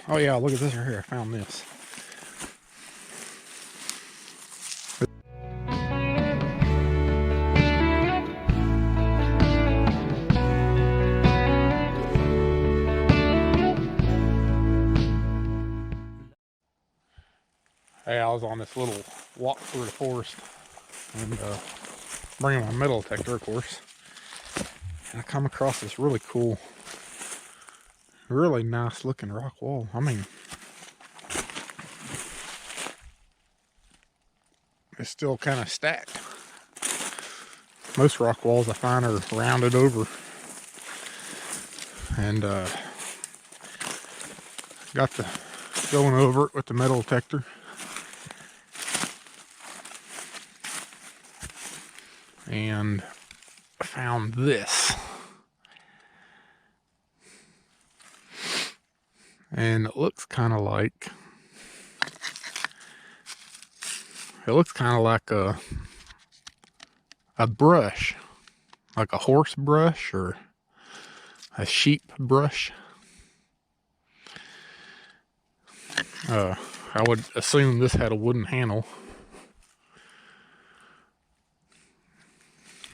Oh yeah, look at this right here. I found this. Hey, I was on this little walk through the forest and bringing my metal detector, of course. And I come across this really cool, really nice looking rock wall. I mean, it's still kind of stacked. Most rock walls I find are rounded over. And got the going over it with the metal detector. And I found this. And it looks kind of like a brush, like a horse brush or a sheep brush. I would assume this had a wooden handle.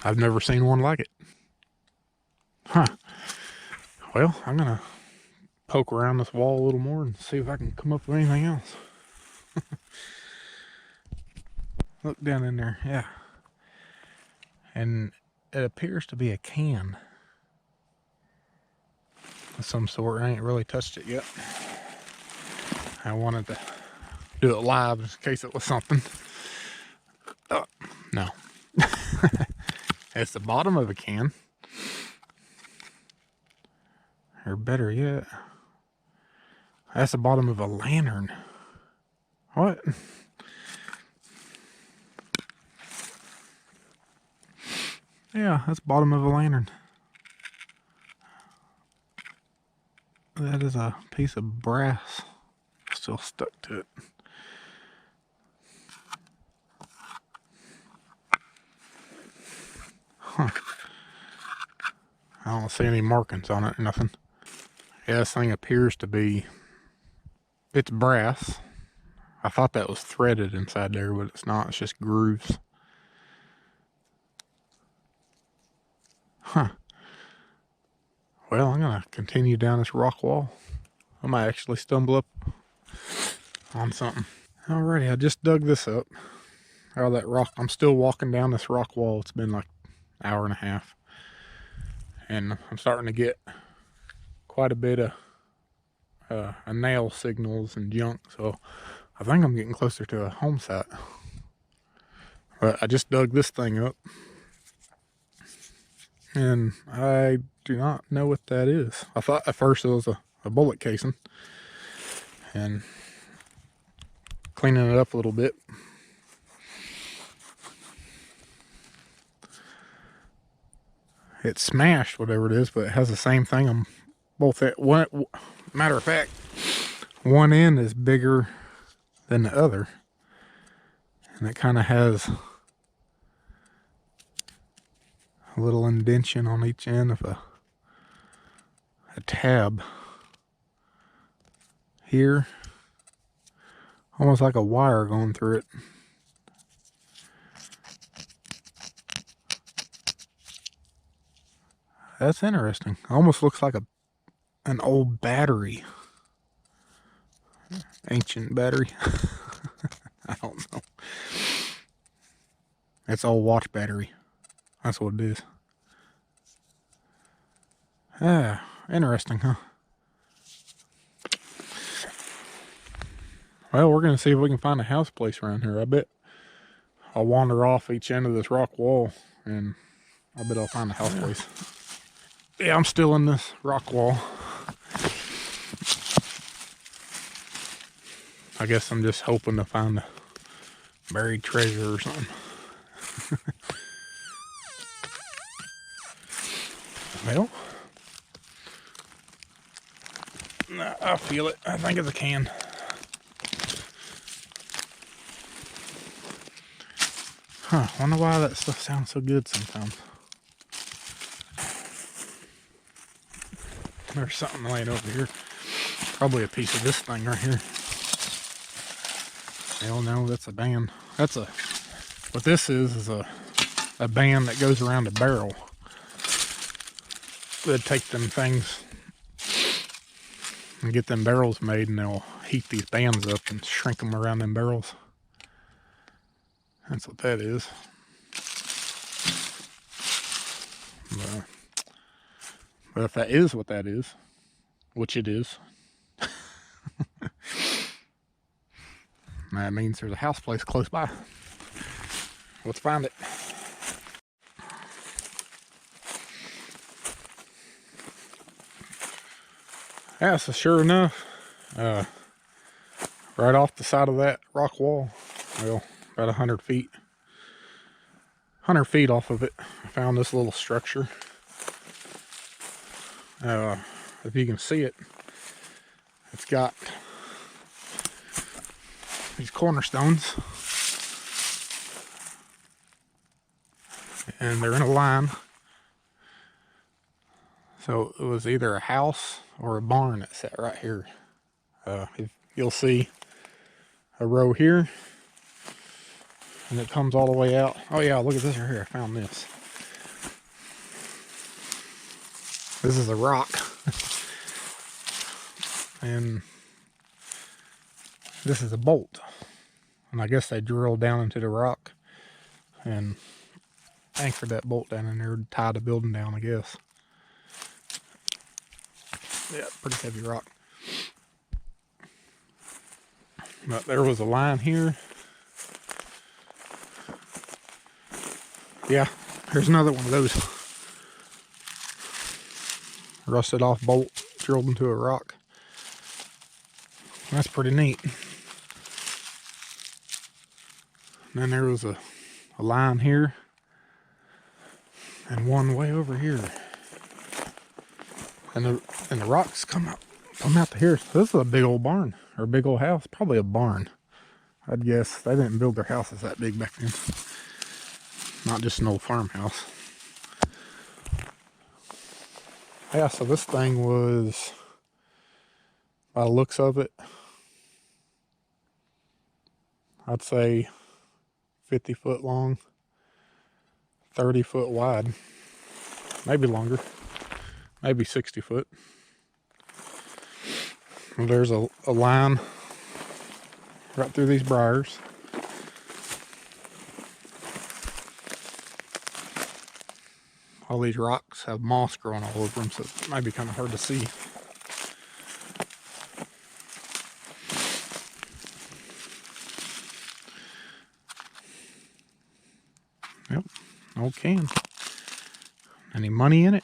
I've never seen one like it. Huh. Well, I'm gonna poke around this wall a little more and see if I can come up with anything else. Look down in there, yeah. And it appears to be a can of some sort. I ain't really touched it yet. I wanted to do it live in case it was something. Oh, no. It's the bottom of a can. Or better yet, that's the bottom of a lantern. What? Yeah, that's the bottom of a lantern. That is a piece of brass still stuck to it. Huh. I don't see any markings on it or nothing. Yeah, this thing appears to be, it's brass. I thought that was threaded inside there, but it's not. It's just grooves. Huh. Well, I'm going to continue down this rock wall. I might actually stumble up on something. Alrighty, I just dug this up out of that rock. I'm still walking down this rock wall. It's been like an hour and a half. And I'm starting to get quite a bit of nail signals and junk. So I think I'm getting closer to a home site. But I just dug this thing up. And I do not know what that is. I thought at first it was a bullet casing. And cleaning it up a little bit. It smashed whatever it is, but it has the same thing on both at one. Matter of fact, one end is bigger than the other. And it kind of has a little indention on each end of a tab here, almost like a wire going through it. That's interesting. Almost looks like an old battery, ancient battery. I don't know. It's old watch battery. That's what it is. Ah, interesting, huh? Well, we're going to see if we can find a house place around here. I bet I'll wander off each end of this rock wall, and I bet I'll find a house place. Yeah, I'm still in this rock wall. I guess I'm just hoping to find a buried treasure or something. Well, I feel it. I think it's a can. Huh, wonder why that stuff sounds so good sometimes. There's something laying over here. Probably a piece of this thing right here. Hell no, that's a band. That's a, what this is a band that goes around a barrel. They'd take them things and get them barrels made, and they'll heat these bands up and shrink them around them barrels. That's what that is. But if that is what that is, which it is, that means there's a house place close by. Let's find it. Yeah, so sure enough, right off the side of that rock wall, well, about 100 feet. 100 feet off of it, I found this little structure. If you can see it, it's got these cornerstones, and they're in a line. So it was either a house or a barn that sat right here. You'll see a row here, and it comes all the way out. Oh yeah, look at this right here. I found this. This is a rock. And this is a bolt. And I guess they drilled down into the rock and anchored that bolt down in there to tie the building down, I guess. Yeah, pretty heavy rock. But there was a line here. Yeah, here's another one of those. Rusted off bolt drilled into a rock. That's pretty neat. And then there was a line here and one way over here. And the rocks come out to here. So this is a big old barn, or a big old house. Probably a barn, I'd guess. They didn't build their houses that big back then. Not just an old farmhouse. Yeah, so this thing was, by the looks of it, I'd say 50 foot long, 30 foot wide, maybe longer, maybe 60 foot. Well, there's a line right through these briars. All these rocks have moss growing all over them, so it might be kind of hard to see. Yep, old can. Any money in it?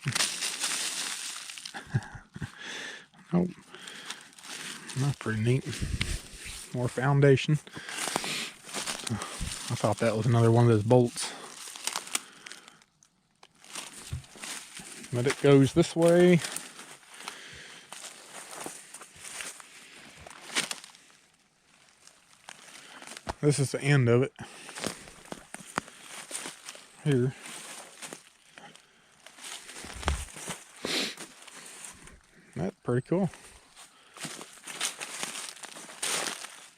Nope. That's pretty neat. More foundation. I thought that was another one of those bolts. But it goes this way. This is the end of it. Here. That's pretty cool.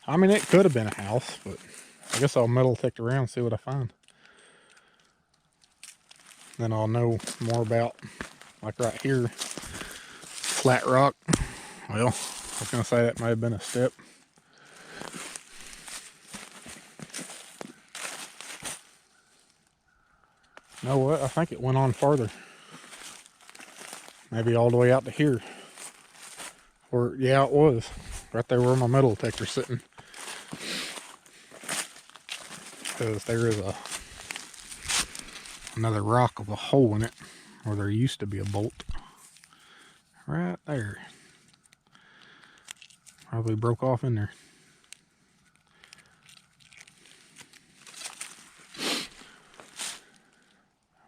I mean, it could have been a house, but I guess I'll metal detect around and see what I find. Then I'll know more about, like right here, flat rock. Well, I was gonna say that might have been a step. You know what? I think it went on farther. Maybe all the way out to here. Or, yeah, it was. Right there where my metal detector's sitting. Because there is another rock with a hole in it where there used to be a bolt. Right there. Probably broke off in there.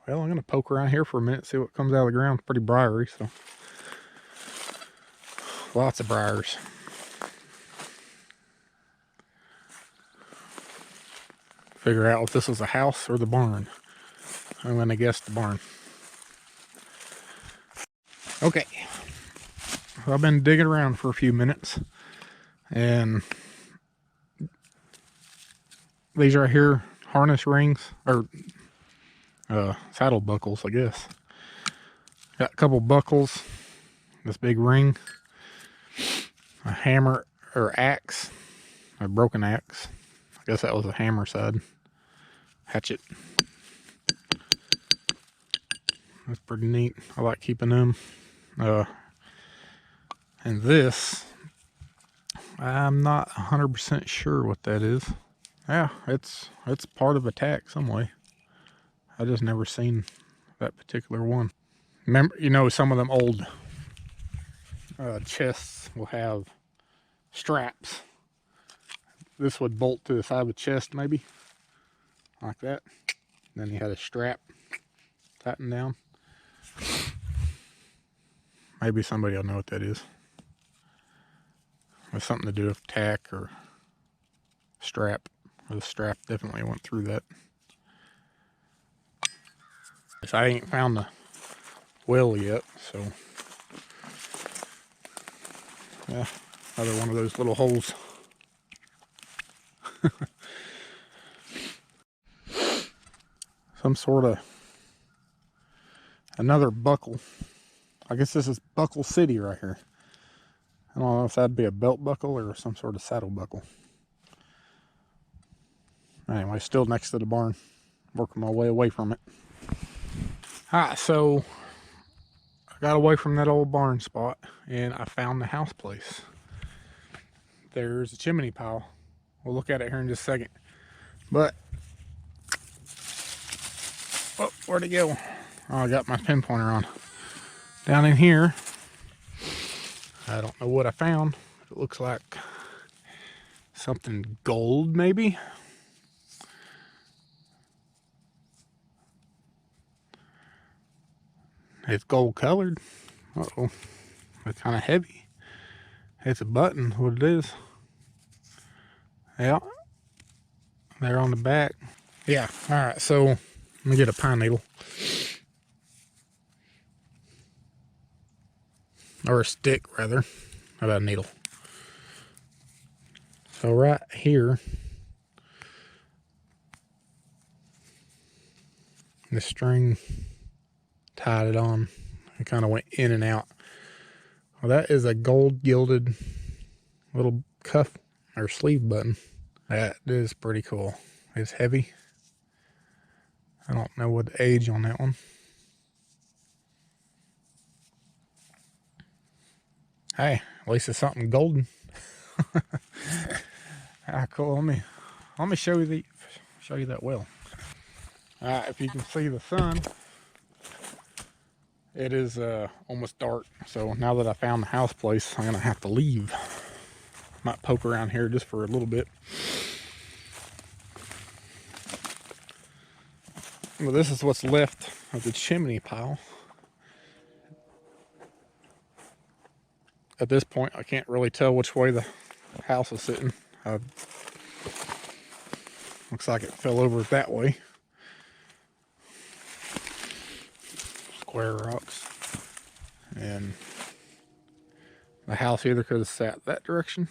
Well, I'm going to poke around here for a minute, see what comes out of the ground. It's pretty briary, so. Lots of briars. Figure out if this was a house or the barn. I'm going to guess the barn. Okay. I've been digging around for a few minutes, and these right here, harness rings, or saddle buckles, I guess. Got a couple buckles, this big ring, a hammer or axe, a broken axe. I guess that was a hammer side. Hatchet. That's pretty neat. I like keeping them. And this, I'm not 100% sure what that is. Yeah, it's part of a tack some way. I just never seen that particular one. Remember, you know, some of them old chests will have straps. This would bolt to the side of the chest, maybe like that. Then you had a strap tighten down. Maybe somebody will know what that is. It's something to do with tack or strap. The strap definitely went through that. I ain't found the well yet, so yeah, another one of those little holes. Some sort of another buckle. I guess this is Buckle City right here. I don't know if that'd be a belt buckle or some sort of saddle buckle. Anyway, still next to the barn. Working my way away from it. Alright, so I got away from that old barn spot and I found the house place. There's a chimney pile. We'll look at it here in just a second. But, oh, where'd it go? Oh, I got my pin pointer on. Down in here, I don't know what I found. It looks like something gold, maybe. It's gold colored. Uh-oh. It's kind of heavy. It's a button, what it is. Yeah. There on the back. Yeah, alright, so let me get a pine needle. Or a stick, rather. How about a needle? So right here, the string tied it on. It kind of went in and out. Well, that is a gold gilded little cuff or sleeve button. That is pretty cool. It's heavy. I don't know what the age on that one. Hey, at least it's something golden. Ah, cool. Let me show you that well. If you can see the sun, it is almost dark. So now that I found the house place, I'm gonna have to leave. Might poke around here just for a little bit. Well, this is what's left of the chimney pile. At this point, I can't really tell which way the house is sitting. Looks like it fell over that way. Square rocks. And the house either could have sat that direction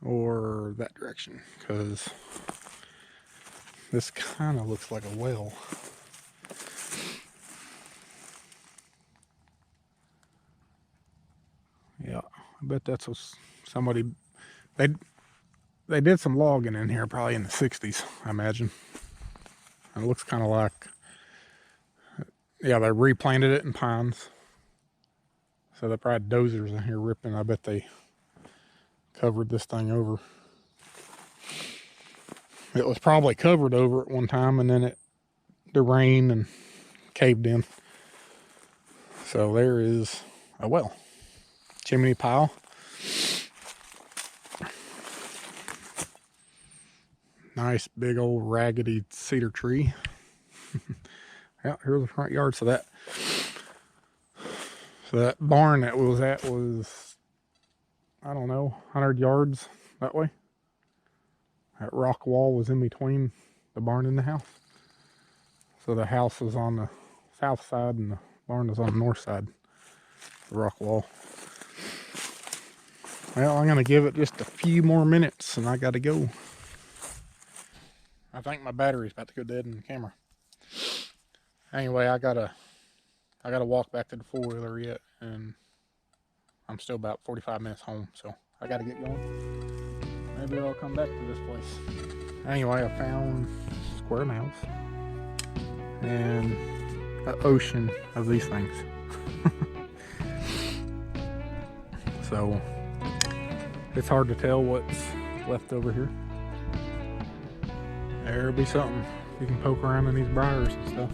or that direction, because this kind of looks like a well. Yeah, I bet that's what somebody, they did some logging in here probably in the 60s, I imagine. And it looks kind of like, yeah, they replanted it in pines. So they probably had dozers in here ripping. I bet they covered this thing over. It was probably covered over at one time, and then the rain and caved in. So there is a well. Chimney pile. Nice big old raggedy cedar tree. Yeah, here's the front yard. So that barn that we was at was, I don't know, 100 yards that way. That rock wall was in between the barn and the house. So the house was on the south side and the barn was on the north side. The rock wall. Well, I'm gonna give it just a few more minutes and I gotta go. I think my battery's about to go dead in the camera. Anyway, I gotta walk back to the four-wheeler yet, and I'm still about 45 minutes home, so I gotta get going. Maybe I'll come back to this place. Anyway, I found square nails and an ocean of these things. So it's hard to tell what's left over here. There'll be something. You can poke around in these briars and stuff.